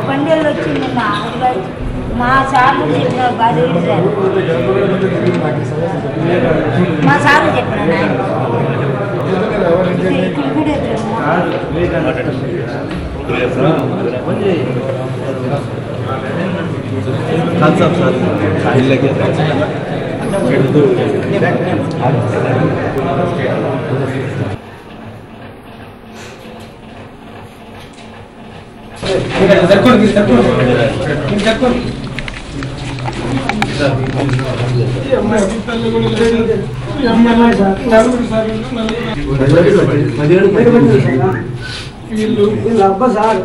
పండుగలు వచ్చింది మా సార్లు చెప్పిన బాగా మా సార్లు చెప్పిన అబ్బా సార్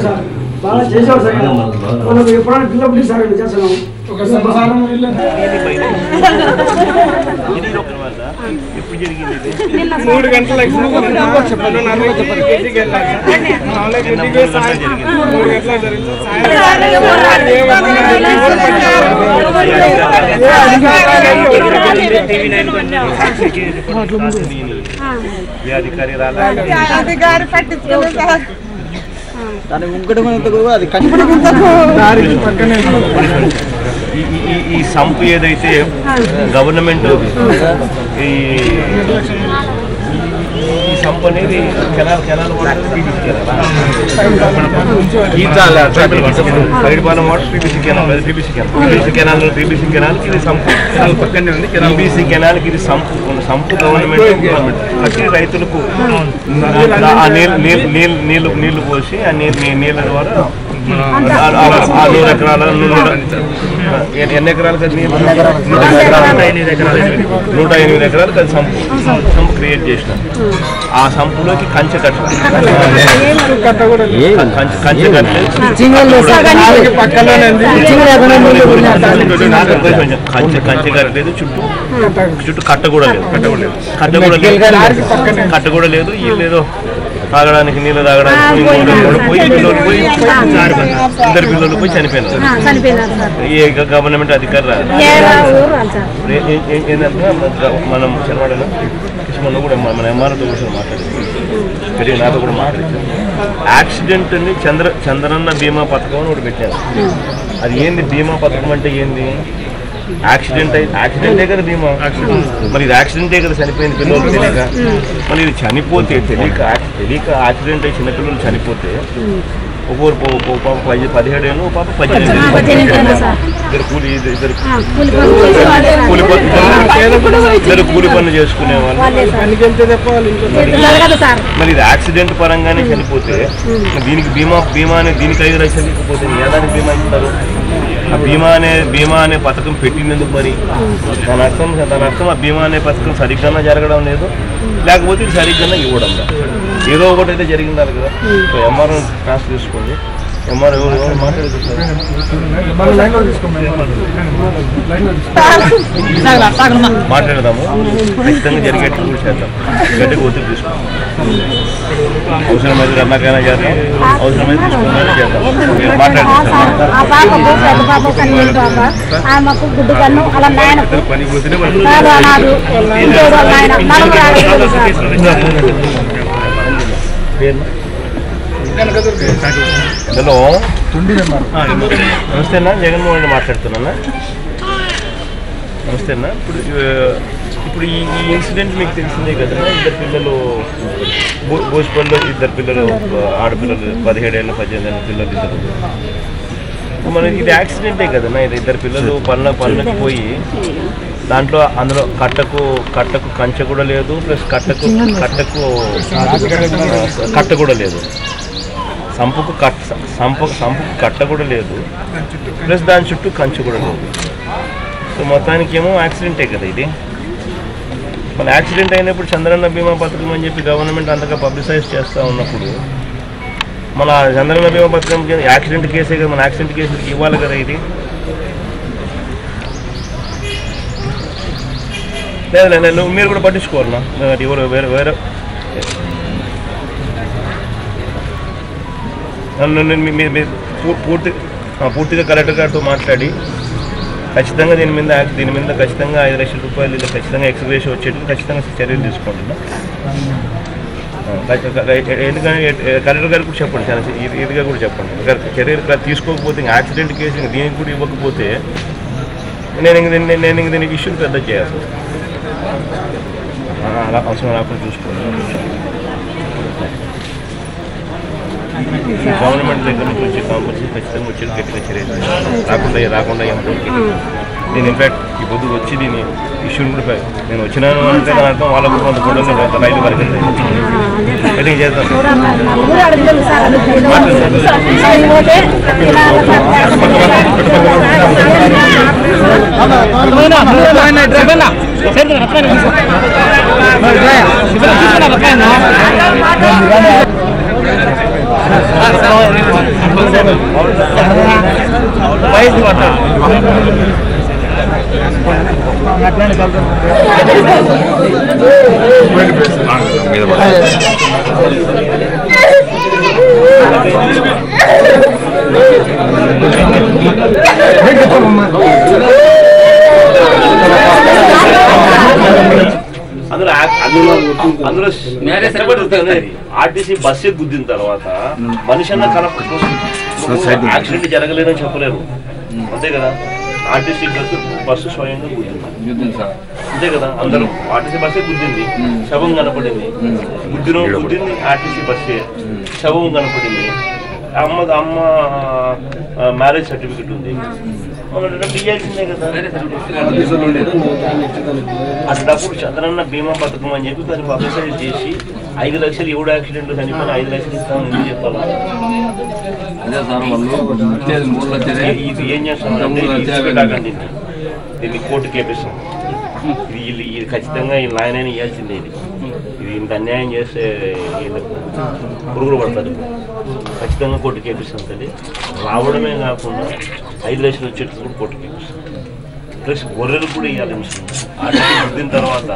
సార్ బాగా చేసావు సార్ మనం ఎప్పుడైనా పిల్లలు సార్ చేస్తున్నాం ఒక సంసారం మూడు గంటలకు చెప్పాను 4 అధికారి పట్టించుకోలేదు సార్ దాని ముంగటకు అది ఈ సంపు ఏదైతే గవర్నమెంట్ ఈ సంపు అనేది కెనాల్ వాటర్ సైడ్పాలెం వాటర్ టీబీసీ కెనాల్ ఇది సంపు పక్కనే ఉంది టీబీసీ కెనాల్కి ఇది సంపు గవర్నమెంట్ ప్రతి రైతులకు నీళ్లు పోసి ఆ నీళ్ళ ద్వారా 100 ఎకరాల ఎన్ని ఎకరాలకు అది 108 ఎకరాలకు అది సంపు క్రియేట్ చేసిన ఆ సంపులోకి కంచె కట్టలేదు చుట్టూ కట్ట కూడా లేదు వీళ్ళేదో తాగడానికి నీళ్ళు తాగడానికి ఇద్దరు పిల్లలు పోయి చనిపోయినారు ఏ గవర్నమెంట్ అధికారులు ఏంటంటే మనం చనవాడలో కృష్ణలో కూడా మన ఎంఆర్ఓతో కూడా మాట్లాడి నాతో కూడా మాట్లాడించాం యాక్సిడెంట్ని చంద్రన్న బీమా పథకం అని ఒకటి పెట్టారు అది ఏంది బీమా పథకం అంటే ఏంది యాక్సిడెంటే కదా బీమా మరి ఇది యాక్సిడెంటే కదా చనిపోయింది పిల్లలు తెలియక మరి ఇది చనిపోతే తెలియక యాక్సిడెంట్ అయ్యి చిన్నపిల్లలు చనిపోతే ఒక్కొక్క పాప 17 ఏళ్ళు పాప 18 ఇద్దరు కూలి పనులు చేసుకునే వాళ్ళు మరి ఇది యాక్సిడెంట్ పరంగానే చనిపోతే దీనికి బీమా అనే దీనికి 5 లక్షలు ఇకపోతే ఏదానికి బీమా ఇస్తారు ఆ బీమా అనే పథకం పెట్టినందుకు మరి దాని అర్థం ఆ బీమా అనే పథకం సరిగ్గా జరగడం లేదు లేకపోతే ఇది సరిగ్గా ఇవ్వడం లేదు ఏదో ఒకటి అయితే జరిగిందాలి కదా సో ఎంఆర్ఓ క్రాస్ తీసుకోండి ఎంఆర్ఓ మాట్లాడదాము ఖచ్చితంగా జరిగేట్టు కూడా చేద్దాం గట్టిగా ఒత్తిడి తీసుకుంటాం అవసరమైతే అన్నాకైనా చేద్దాం అవసరమైతే తీసుకున్నా చేద్దాం హలో నమస్తేనా జగన్మోహన్ రెడ్డి మాట్లాడుతున్నా నమస్తేనా ఇప్పుడు ఈ ఇన్సిడెంట్ మీకు తెలిసిందే కదా ఇద్దరు పిల్లలు భోజ్పల్లిలో ఇద్దరు పిల్లలు ఆడపిల్లలు 17 ఏళ్ళ 18 ఏళ్ళ పిల్లలు ఇద్దరు మనకి ఇది యాక్సిడెంటే కదన్నా ఇది ఇద్దరు పిల్లలు పనులకు పోయి దాంట్లో అందులో కట్టకు కంచె కూడా లేదు ప్లస్ కట్ట కూడా లేదు సంపుకు కట్ట కూడా లేదు ప్లస్ దాని చుట్టూ కంచె కూడా లేదు సో మొత్తానికి ఏమో యాక్సిడెంటే కదా ఇది మన యాక్సిడెంట్ అయినప్పుడు చంద్రన్న బీమా పథకం అని చెప్పి గవర్నమెంట్ అంతగా పబ్లిసైజ్ చేస్తూ ఉన్నప్పుడు మన చంద్రన్న బీమా పథకం యాక్సిడెంట్ కేసే కదా మన యాక్సిడెంట్ కేసులకి ఇవ్వాలి కదా ఇది లేదు మీరు కూడా పట్టించుకోవాలన్నా ఎవరు వేరే పూర్తిగా కలెక్టర్ గారితో మాట్లాడి ఖచ్చితంగా దీని మీద ఖచ్చితంగా 5 లక్షల రూపాయలు ఇలా ఖచ్చితంగా ఎక్స్గ్రేషన్ వచ్చేట్టు ఖచ్చితంగా చర్యలు తీసుకుంటున్నాం. ఎందుకంటే కలెక్టర్ గారికి కూడా చెప్పండి, చాలా ఇదిగా కూడా చెప్పండి. చర్యలు తీసుకోకపోతే యాక్సిడెంట్ కేసు దీనికి కూడా ఇవ్వకపోతే నేను దీనికి ఇష్యూని పెద్ద చేయాలి. అలా అవసరం రాకుండా చూసుకోండి. గవర్నమెంట్ దగ్గర నుంచి వచ్చే కాంపల్సరీ ఖచ్చితంగా వచ్చి గట్టిగా చర్యలు రాకుండా ఏం నేను ఇన్ఫాక్ట్ ఈ పొద్దు వచ్చి దీని ఇష్యూని కూడా నేను వచ్చినాను అంటే దాని అర్థం వాళ్ళకు కొంత కూడా రైతు వరకు కటింగ్ చేద్దాం. అందులో ఆర్టీసీ బస్సే గుద్దిన తర్వాత మనిషి అన్న యాక్సిడెంట్ జరగలేదని చెప్పలేరు, అంతే కదా. ఆర్టీసీ బస్సు స్వయంగా గుద్దింది, అంతే కదా. అందరూ ఆర్టీసీ బస్సే గుద్దింది, శవం కనపడింది. గుద్దింది ఆర్టీసీ బస్సే, శవం కనపడింది. అమ్మ మ్యారేజ్ సర్టిఫికెట్ ఉంది, ఇయ్యాల్సిందే కదా. అప్పుడప్పుడు చంద్రన్న బీమా పథకం అని చెప్పి దాన్ని పబ్లిసైజ్ చేసి 5 లక్షలు ఎవడు యాక్సిడెంట్ చనిపోయిన 5 లక్షలు ఇస్తామని ఎందుకు చెప్పాలి? ఇది ఏం చేస్తామంటే దీన్ని కోర్టు కేపిస్తాం. ఇది ఖచ్చితంగా ఈ నాయనని ఇవ్వాల్సిందే. ఇది ఇంత అన్యాయం చేస్తే పురుగులు పడతారు. ఖచ్చితంగా కోర్టు కేపిస్తాం తల్లి. రావడమే కాకుండా 5 లక్షలు వచ్చేట్టు కూడా కోర్టు కేపిస్తాం. ప్లస్ గొర్రెలు కూడా ఇవ్వాలి. ఆర్టీసీ గుద్దిన తర్వాత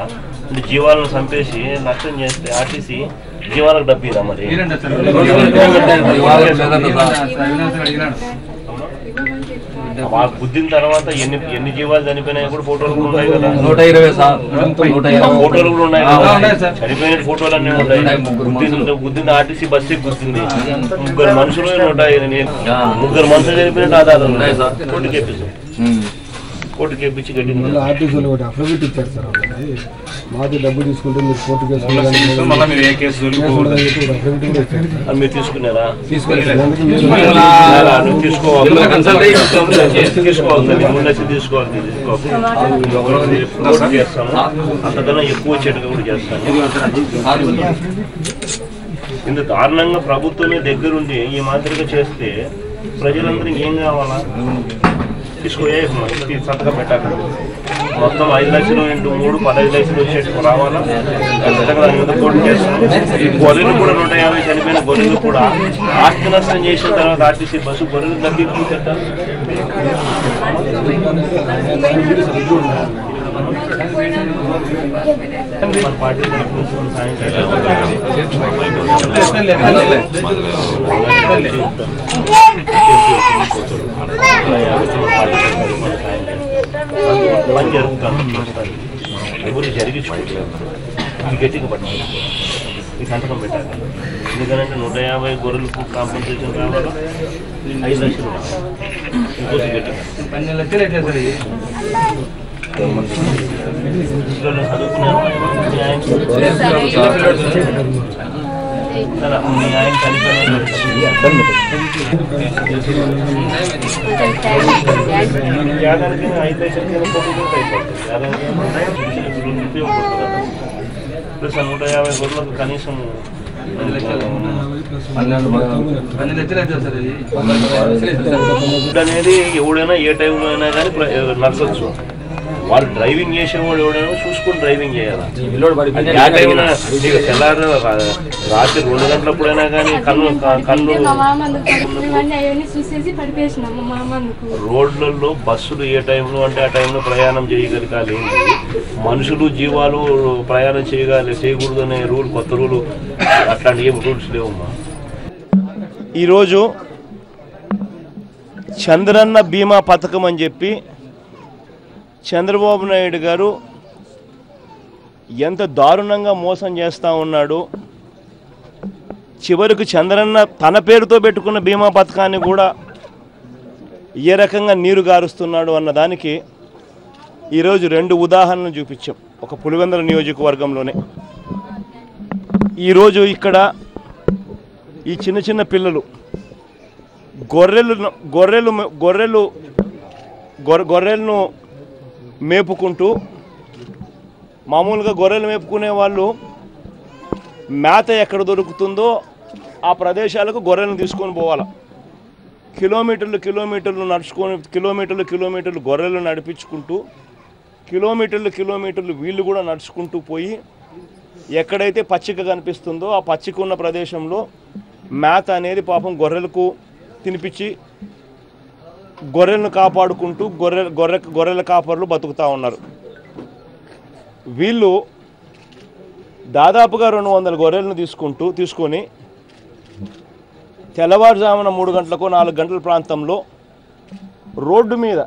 అంటే జీవాలను చంపేసి నష్టం చేస్తే ఆర్టీసీ జీవాలకు డబ్బిరా మరి. వాళ్ళు గుద్దిన తర్వాత ఎన్ని జీవాలు చనిపోయినాయి కూడా ఫోటోలు కూడా ఉన్నాయి కదా. 120 ఫోటోలు కూడా ఉన్నాయి కదా. చనిపోయిన ఫోటోలు అన్నీ ఉంటాయి. గుద్దిన ఆర్టీసీ బస్సు గుద్దింది. 3 మనుషులు 3 మనుషులు చనిపోయినట్టు ఆధారాలు ఉన్నాయి సార్. కోర్టుకి ఎప్పిస్తాం, కోర్టుకి ఎప్పించి గట్టింది. ఆర్టీసీలో ఒకటి అఫిడవిట్ ఇచ్చారు సార్, మాది డబ్బు తీసుకుంటే మీరు కోర్టు కేసు మీరు తీసుకున్నారా? తీసుకోవాలి, చేస్తాము. అంతకన్నా ఎక్కువ వచ్చేట్టుగా కూడా చేస్తాను. ఇంత దారుణంగా ప్రభుత్వమే దగ్గరుండి ఈ మాదిరిగా చేస్తే ప్రజలందరికీ ఏం కావాలా? తీసుకుపోయే సంతకం పెట్టాలి. మొత్తం 5 లక్షలు × 3 15 లక్షలు వచ్చేట్టు రావాలా? కోర్టు చేస్తాం. ఈ గొర్రెలు కూడా 150 చనిపోయిన గొర్రెలు కూడా ఆస్తి నష్టం చేసిన తర్వాత ఆర్టీసీ బస్సు గొర్రెలు తగ్గింపు పెట్టాలి. మన పార్టీ పని జరుగుతాను. ఎవరు జరిగించుకుంటారు గట్టిగా పట్టాలి. ఈ సంతకం పెట్టాలి. ఎందుకంటే 150 గొర్రెలకు కాంపెన్సేషన్ రావాలా? 5 లక్షలు రావాలి. ఇంకోటి గట్టిగా 12 లక్షలు అయితే చదువుకున్నాను. మీ ఆయన చనిపోయిన యాదానికి 5 లక్షలు ప్లస్ 150 గొర్రెలకు కనీసం 12 లక్షలు అనేది ఎవడైనా ఏ టైంలో అయినా కానీ నడచచ్చు. వాళ్ళు డ్రైవింగ్ చేసేవాడు ఎవడైనా చూసుకొని డ్రైవింగ్ చేయాలి. ఆ టైంలో తెల్లారు రాత్రి 2 గంటలప్పుడైనా కానీ కళ్ళు రోడ్లలో బస్సులు ఏ టైంలో అంటే ఆ టైంలో ప్రయాణం చేయగలగాలి. మనుషులు జీవాలు ప్రయాణం చేయకూడదు అనే రూల్, కొత్త రూలు అట్లాంటి ఏం రూల్స్ లేవమ్మా. ఈరోజు చంద్రన్న బీమా పథకం అని చెప్పి చంద్రబాబు నాయుడు గారు ఎంత దారుణంగా మోసం చేస్తూ ఉన్నాడు. చివరికి చంద్రన్న తన పేరుతో పెట్టుకున్న బీమా పథకాన్ని కూడా ఏ రకంగా నీరు గారుస్తున్నాడు అన్నదానికి ఈరోజు 2 ఉదాహరణలు చూపించాం. ఒక పులివెందుల నియోజకవర్గంలోనే ఈరోజు ఇక్కడ ఈ చిన్న చిన్న పిల్లలు గొర్రెలను మేపుకుంటూ, మామూలుగా గొర్రెలు మేపుకునే వాళ్ళు మేత ఎక్కడ దొరుకుతుందో ఆ ప్రదేశాలకు గొర్రెలను తీసుకొని పోవాలి. కిలోమీటర్లు నడుచుకొని కిలోమీటర్లు గొర్రెలు నడిపించుకుంటూ కిలోమీటర్లు వీళ్ళు కూడా నడుచుకుంటూ పోయి ఎక్కడైతే పచ్చిక కనిపిస్తుందో ఆ పచ్చిక ఉన్న ప్రదేశంలో మేత అనేది పాపం గొర్రెలకు తినిపించి గొర్రెలను కాపాడుకుంటూ గొర్రెల కాపర్లు బతుకుతూ ఉన్నారు. వీళ్ళు దాదాపుగా 200 గొర్రెలను తీసుకొని తెల్లవారుజామున 3 గంటలకు 4 గంటల ప్రాంతంలో రోడ్డు మీద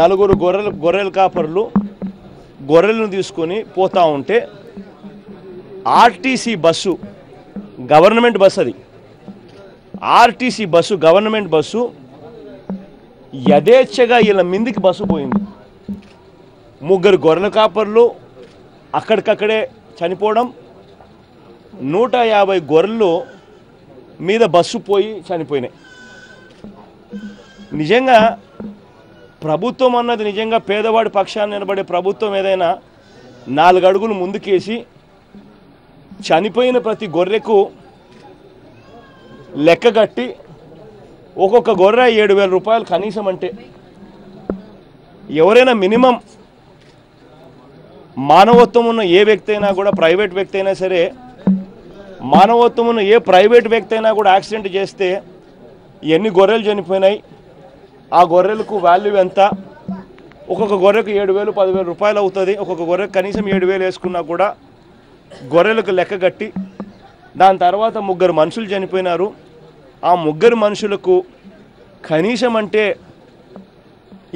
4 గొర్రెల కాపర్లు గొర్రెలను తీసుకొని పోతూ ఉంటే ఆర్టీసీ బస్సు, గవర్నమెంట్ బస్సు, అది ఆర్టీసీ బస్సు, గవర్నమెంట్ బస్సు యథేచ్ఛగా వీళ్ళ మీదికి బస్సు పోయింది. 3 గొర్రెల కాపర్లు అక్కడికక్కడే చనిపోవడం, 150 గొర్రెలు మీద బస్సు పోయి చనిపోయినాయి. నిజంగా ప్రభుత్వం అన్నది నిజంగా పేదవాడి పక్షాన్ని నిలబడే ప్రభుత్వం ఏదైనా 4 అడుగులు ముందుకేసి చనిపోయిన ప్రతి గొర్రెకు లెక్కగట్టి ఒక్కొక్క గొర్రె 7,000 రూపాయలు కనీసం, అంటే ఎవరైనా మినిమం మానవత్వం ఉన్న ఏ వ్యక్తి అయినా కూడా, ప్రైవేట్ వ్యక్తి అయినా సరే, మానవత్వం ఉన్న ఏ ప్రైవేట్ వ్యక్తి అయినా కూడా యాక్సిడెంట్ చేస్తే ఎన్ని గొర్రెలు చనిపోయినాయి, ఆ గొర్రెలకు వాల్యూ ఎంత, ఒక్కొక్క గొర్రెకు 7,000 10,000 రూపాయలు అవుతుంది. ఒక్కొక్క గొర్రెకు కనీసం 7,000 వేసుకున్నా కూడా గొర్రెలకు లెక్క కట్టి, దాని తర్వాత 3 మనుషులు చనిపోయినారు. ఆ 3 మనుషులకు కనీసం అంటే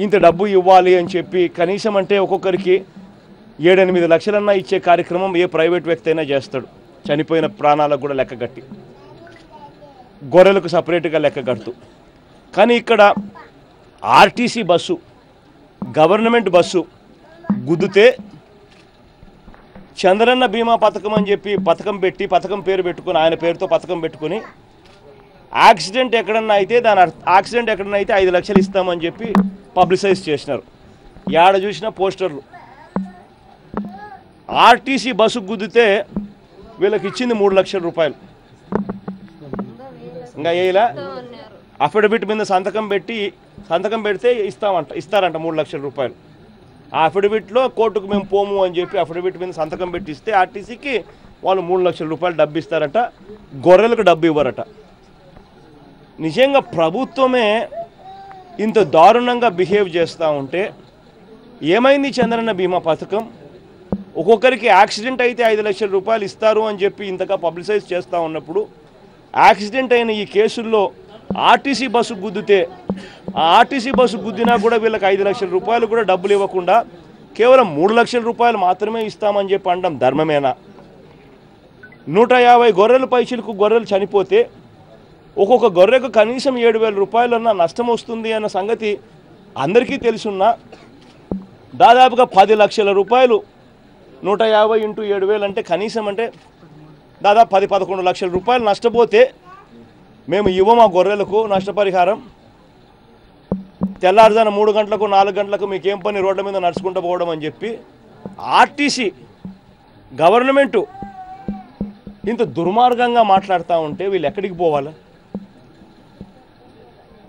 ఇంత డబ్బు ఇవ్వాలి అని చెప్పి కనీసం అంటే ఒక్కొక్కరికి 7-8 లక్షలన్నా ఇచ్చే కార్యక్రమం ఏ ప్రైవేట్ వ్యక్తి అయినా చేస్తాడు. చనిపోయిన ప్రాణాలకు కూడా లెక్క కట్టి, గొర్రెలకు సపరేట్గా లెక్క కడుతూ. కానీ ఇక్కడ ఆర్టీసీ బస్సు, గవర్నమెంట్ బస్సు గుద్దితే చంద్రన్న బీమా పథకం అని చెప్పి పథకం పేరు పెట్టుకొని, ఆయన పేరుతో పథకం పెట్టుకొని యాక్సిడెంట్ ఎక్కడన్నా అయితే యాక్సిడెంట్ ఎక్కడన్నా అయితే 5 లక్షలు ఇస్తామని చెప్పి పబ్లిసైజ్ చేసినారు. ఏడ చూసినా పోస్టర్లు. ఆర్టీసీ బస్సు గుద్దితే వీళ్ళకి ఇచ్చింది 3 లక్షల రూపాయలు. ఇంకా వేయలా అఫిడవిట్ మీద సంతకం పెడితే ఇస్తారంట 3 లక్షల రూపాయలు. ఆ అఫిడవిట్లో కోర్టుకు మేము పోము అని చెప్పి అఫిడవిట్ మీద సంతకం పెట్టిస్తే ఆర్టీసీకి వాళ్ళు 3 లక్షల రూపాయలు డబ్బు ఇస్తారట, గొర్రెలకు డబ్బు ఇవ్వరట. నిజంగా ప్రభుత్వమే ఇంత దారుణంగా బిహేవ్ చేస్తూ ఉంటే ఏమైంది చంద్రన్న బీమా పథకం? ఒక్కొక్కరికి యాక్సిడెంట్ అయితే 5 లక్షల రూపాయలు ఇస్తారు అని చెప్పి ఇంతగా పబ్లిసైజ్ చేస్తూ ఉన్నప్పుడు, యాక్సిడెంట్ అయిన ఈ కేసుల్లో ఆర్టీసీ బస్సు గుద్దితే ఆ ఆర్టీసీ బస్సు గుద్దినా కూడా వీళ్ళకి 5 లక్షల రూపాయలు కూడా డబ్బులు ఇవ్వకుండా కేవలం 3 లక్షల రూపాయలు మాత్రమే ఇస్తామని చెప్పి అనడం ధర్మమేనా? 150 గొర్రెల పైచిలకు గొర్రెలు చనిపోతే ఒక్కొక్క గొర్రెకు కనీసం 7,000 రూపాయలన్నా నష్టం వస్తుంది అన్న సంగతి అందరికీ తెలుసున్నా, దాదాపుగా 10 లక్షల రూపాయలు 150 × 7,000 అంటే కనీసం అంటే దాదాపు 10-11 లక్షల రూపాయలు నష్టపోతే మేము ఇవ్వము ఆ గొర్రెలకు నష్టపరిహారం. తెల్లారుజాన 3 గంటలకు 4 గంటలకు మీకేం పని రోడ్ల మీద నడుచుకుంటూ పోవడం అని చెప్పి ఆర్టీసీ గవర్నమెంటు ఇంత దుర్మార్గంగా మాట్లాడుతూ ఉంటే వీళ్ళు ఎక్కడికి పోవాలి?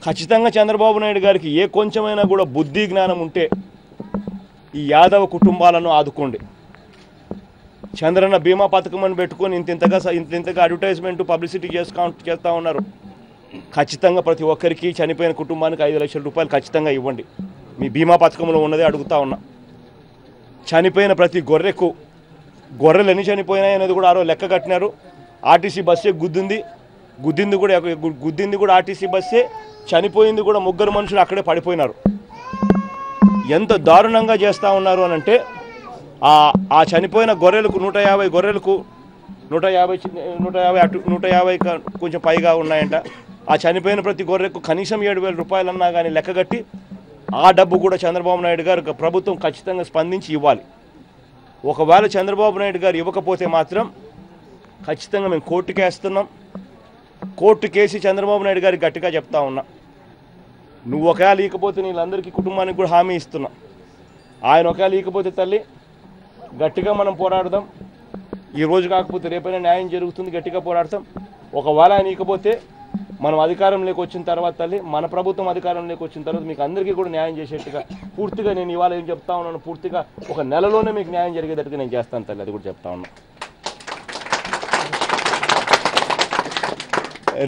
ఖచ్చితంగా చంద్రబాబు నాయుడు గారికి ఏ కొంచెమైనా కూడా బుద్ధి జ్ఞానం ఉంటే ఈ యాదవ కుటుంబాలను ఆదుకోండి. చంద్రన్న బీమా పథకం అని పెట్టుకొని ఇంతగా అడ్వర్టైజ్మెంట్ పబ్లిసిటీ చేస్తూ ఉన్నారు. ఖచ్చితంగా ప్రతి ఒక్కరికి చనిపోయిన కుటుంబానికి 5 లక్షల రూపాయలు ఖచ్చితంగా ఇవ్వండి. మీ బీమా పథకంలో ఉన్నదే అడుగుతా ఉన్నా. చనిపోయిన ప్రతి గొర్రెలు ఎన్ని చనిపోయినాయి అనేది కూడా ఆ రోజు లెక్క కట్టినారు. ఆర్టీసీ బస్సే గుద్దింది, గుద్దింది కూడా ఆర్టీసీ బస్సే, చనిపోయింది కూడా 3 మనుషులు అక్కడే పడిపోయినారు. ఎంత దారుణంగా చేస్తూ ఉన్నారు అని అంటే ఆ చనిపోయిన గొర్రెలకు 150 గొర్రెలకు 150 కొంచెం పైగా ఉన్నాయంట. ఆ చనిపోయిన ప్రతి గొర్రెకు కనీసం 7,000 రూపాయలన్నా కానీ లెక్కగట్టి ఆ డబ్బు కూడా చంద్రబాబు నాయుడు గారు ప్రభుత్వం ఖచ్చితంగా స్పందించి ఇవ్వాలి. ఒకవేళ చంద్రబాబు నాయుడు గారు ఇవ్వకపోతే మాత్రం ఖచ్చితంగా మేము కోర్టుకేస్తున్నాం. కోర్టుకేసి చంద్రబాబు నాయుడు గారికి గట్టిగా చెప్తా ఉన్నా, నువ్వు ఒకవేళ ఇకపోతే వీళ్ళందరికీ కుటుంబానికి కూడా హామీ ఇస్తున్నా, ఆయన ఒకవేళ ఇకపోతే తల్లి గట్టిగా మనం పోరాడదాం. ఈ రోజు కాకపోతే రేపైనా న్యాయం జరుగుతుంది, గట్టిగా పోరాడతాం. ఒకవేళ ఆయన ఇకపోతే మనం అధికారంలోకి వచ్చిన తర్వాత తల్లి, మన ప్రభుత్వం అధికారంలోకి వచ్చిన తర్వాత మీకు అందరికీ కూడా న్యాయం చేసేట్టుగా పూర్తిగా నేను ఇవాళ ఏం చెప్తా ఉన్నాను, పూర్తిగా 1 నెలలోనే మీకు న్యాయం జరిగేటట్టుగా నేను చేస్తాను తల్లి, అది కూడా చెప్తా ఉన్నా.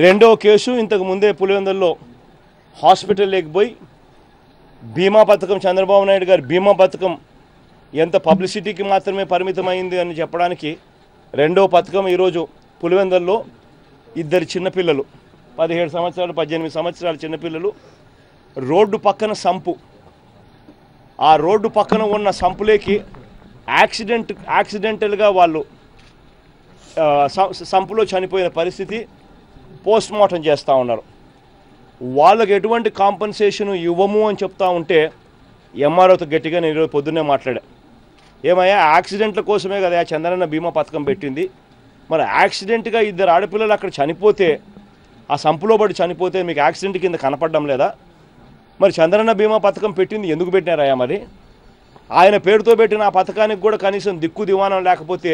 రెండో కేసు, ఇంతకు ముందే పులివెందుల్లో హాస్పిటల్లోకి పోయి బీమా పథకం, చంద్రబాబు నాయుడు గారి బీమా పథకం ఎంత పబ్లిసిటీకి మాత్రమే పరిమితమైంది అని చెప్పడానికి రెండో పథకం ఈరోజు పులివెందుల్లో 2 చిన్నపిల్లలు 17 సంవత్సరాలు 18 సంవత్సరాల చిన్నపిల్లలు రోడ్డు పక్కన సంపు, ఆ రోడ్డు పక్కన ఉన్న సంపులేకి యాక్సిడెంటల్గా వాళ్ళు సంపులో చనిపోయిన పరిస్థితి. పోస్ట్ మార్టం చేస్తూ ఉన్నారు. వాళ్ళకి ఎటువంటి కాంపన్సేషన్ ఇవ్వము అని చెప్తా ఉంటే ఎంఆర్ఓతో గట్టిగా నేను ఈరోజు పొద్దున్నే మాట్లాడా, ఏమయ్యా యాక్సిడెంట్ల కోసమే కదా చంద్రన్న బీమా పథకం పెట్టింది, మరి యాక్సిడెంట్గా 2 ఆడపిల్లలు అక్కడ చనిపోతే, ఆ సంపులో పడి చనిపోతే మీకు యాక్సిడెంట్ కింద కనపడడం లేదా? మరి చంద్రన్న బీమా పథకం పెట్టింది ఎందుకు పెట్టినారయ్యా? మరి ఆయన పేరుతో పెట్టిన ఆ పథకానికి కూడా కనీసం దిక్కు దివానం లేకపోతే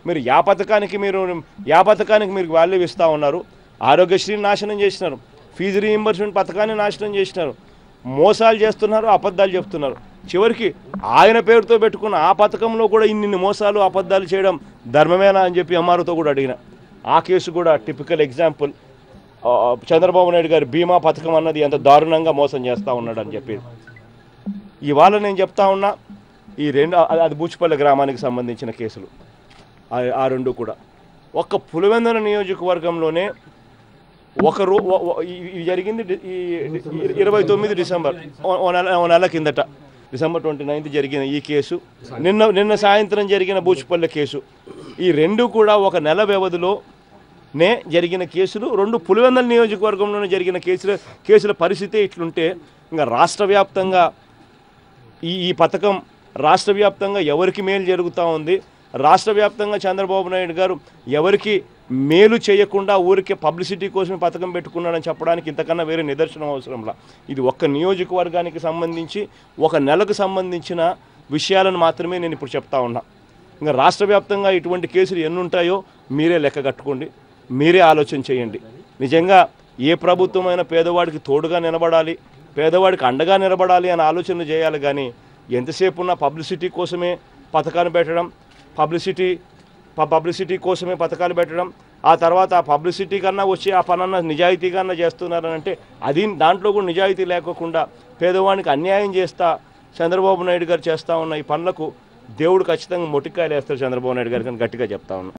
మీరు యా పథకానికి మీరు వాల్యూ ఇస్తూ ఉన్నారు? ఆరోగ్యశ్రీని నాశనం చేసినారు, ఫీజు రీయింబర్స్మెంట్ పథకాన్ని నాశనం చేసినారు, మోసాలు చేస్తున్నారు, అబద్ధాలు చెప్తున్నారు. చివరికి ఆయన పేరుతో పెట్టుకున్న ఆ పథకంలో కూడా ఇన్ని మోసాలు అబద్ధాలు చేయడం ధర్మమేనా అని చెప్పి ఎంఆర్ఓతో కూడా అడిగిన. ఆ కేసు కూడా టిపికల్ ఎగ్జాంపుల్. చంద్రబాబు నాయుడు గారి బీమా పథకం అన్నది ఎంత దారుణంగా మోసం చేస్తూ ఉన్నాడు అని చెప్పి ఇవాళ నేను చెప్తా ఉన్నా. ఈ అది బూచిపల్లి గ్రామానికి సంబంధించిన కేసులు ఆ 2 కూడా ఒక్క పులివెందుల నియోజకవర్గంలోనే ఇది జరిగింది 29 డిసెంబర్, ఓ నెల కిందట డిసెంబర్ 29 జరిగిన ఈ కేసు, నిన్న సాయంత్రం జరిగిన బూచిపల్లి కేసు, ఈ 2 కూడా 1 నెల వ్యవధిలోనే జరిగిన కేసులు. 2 పులివెందుల నియోజకవర్గంలోనే జరిగిన కేసుల పరిస్థితి ఇట్లుంటే ఇంకా రాష్ట్ర వ్యాప్తంగా ఈ పథకం రాష్ట్ర వ్యాప్తంగా ఎవరికి మేలు జరుగుతూ ఉంది? రాష్ట్ర వ్యాప్తంగా చంద్రబాబు నాయుడు గారు ఎవరికి మేలు చేయకుండా ఊరికే పబ్లిసిటీ కోసమే పథకం పెట్టుకున్నాడని చెప్పడానికి ఇంతకన్నా వేరే నిదర్శనం అవసరంలా. ఇది ఒక్క నియోజకవర్గానికి సంబంధించి 1 నెలకు సంబంధించిన విషయాలను మాత్రమే నేను ఇప్పుడు చెప్తా ఉన్నా. ఇంకా రాష్ట్ర వ్యాప్తంగా ఇటువంటి కేసులు ఎన్ని ఉంటాయో మీరే లెక్క కట్టుకోండి, మీరే ఆలోచన చేయండి. నిజంగా ఏ ప్రభుత్వమైనా పేదవాడికి తోడుగా నిలబడాలి, పేదవాడికి అండగా నిలబడాలి అని ఆలోచనలు చేయాలి. కానీ ఎంతసేపు ఉన్న పబ్లిసిటీ కోసమే పథకాలు పెట్టడం, పబ్లిసిటీ కోసమే పథకాలు పెట్టడం, ఆ తర్వాత ఆ పబ్లిసిటీ కన్నా వచ్చి ఆ పనన్నా నిజాయితీగా చేస్తున్నారనంటే దాంట్లో కూడా నిజాయితీ లేకోకుండా పేదవానికి అన్యాయం చేస్తా చంద్రబాబు నాయుడు గారు చేస్తూ ఉన్న ఈ పనులకు దేవుడు ఖచ్చితంగా మొటికాయలు వేస్తారు చంద్రబాబు నాయుడు గారికి అని గట్టిగా చెప్తా ఉన్నా.